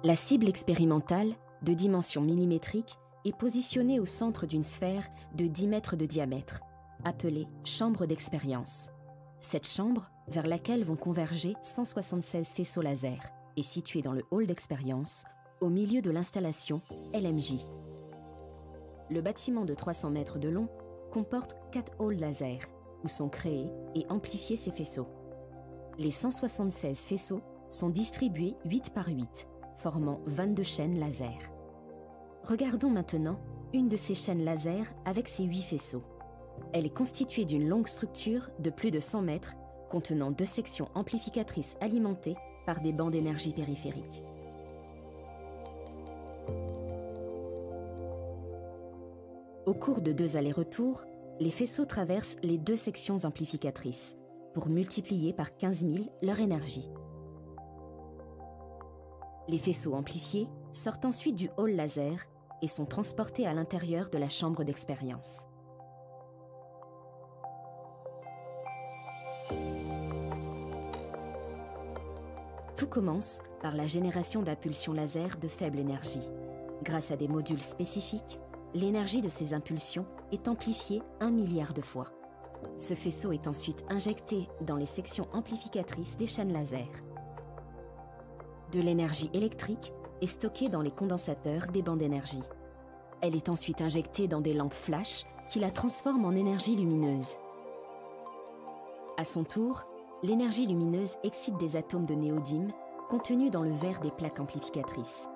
La cible expérimentale, de dimension millimétrique, est positionnée au centre d'une sphère de 10 mètres de diamètre, appelée chambre d'expérience. Cette chambre, vers laquelle vont converger 176 faisceaux laser, est située dans le hall d'expérience, au milieu de l'installation LMJ. Le bâtiment de 300 mètres de long comporte 4 halls laser, où sont créés et amplifiés ces faisceaux. Les 176 faisceaux sont distribués 8 par 8, formant 22 chaînes laser. Regardons maintenant une de ces chaînes laser avec ses 8 faisceaux. Elle est constituée d'une longue structure de plus de 100 mètres contenant 2 sections amplificatrices alimentées par des bancs d'énergie périphériques. Au cours de 2 allers-retours, les faisceaux traversent les 2 sections amplificatrices pour multiplier par 15 000 leur énergie. Les faisceaux amplifiés sortent ensuite du hall laser et sont transportés à l'intérieur de la chambre d'expérience. Tout commence par la génération d'impulsions laser de faible énergie. Grâce à des modules spécifiques, l'énergie de ces impulsions est amplifiée 1 milliard de fois. Ce faisceau est ensuite injecté dans les sections amplificatrices des chaînes laser. De l'énergie électrique est stockée dans les condensateurs des bancs d'énergie. Elle est ensuite injectée dans des lampes flash qui la transforment en énergie lumineuse. À son tour, l'énergie lumineuse excite des atomes de néodyme contenus dans le verre des plaques amplificatrices.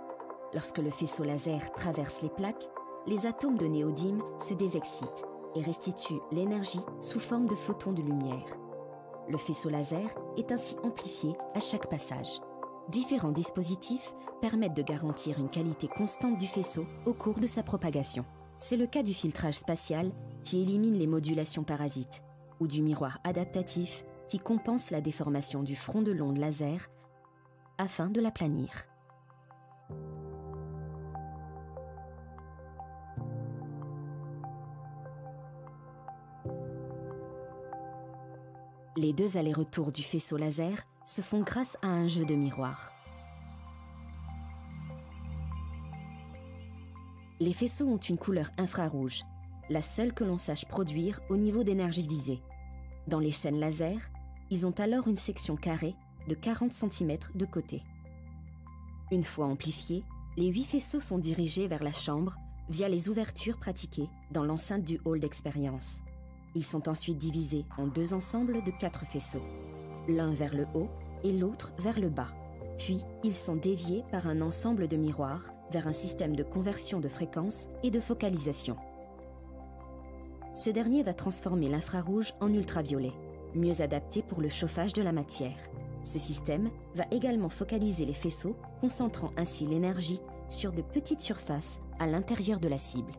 Lorsque le faisceau laser traverse les plaques, les atomes de néodyme se désexcitent et restituent l'énergie sous forme de photons de lumière. Le faisceau laser est ainsi amplifié à chaque passage. Différents dispositifs permettent de garantir une qualité constante du faisceau au cours de sa propagation. C'est le cas du filtrage spatial qui élimine les modulations parasites ou du miroir adaptatif qui compense la déformation du front de l'onde laser afin de l'aplanir. Les 2 allers-retours du faisceau laser se font grâce à un jeu de miroirs. Les faisceaux ont une couleur infrarouge, la seule que l'on sache produire au niveau d'énergie visée. Dans les chaînes laser, ils ont alors une section carrée de 40 cm de côté. Une fois amplifiés, les 8 faisceaux sont dirigés vers la chambre via les ouvertures pratiquées dans l'enceinte du hall d'expérience. Ils sont ensuite divisés en 2 ensembles de 4 faisceaux, l'un vers le haut et l'autre vers le bas. Puis, ils sont déviés par un ensemble de miroirs vers un système de conversion de fréquence et de focalisation. Ce dernier va transformer l'infrarouge en ultraviolet, mieux adapté pour le chauffage de la matière. Ce système va également focaliser les faisceaux, concentrant ainsi l'énergie sur de petites surfaces à l'intérieur de la cible.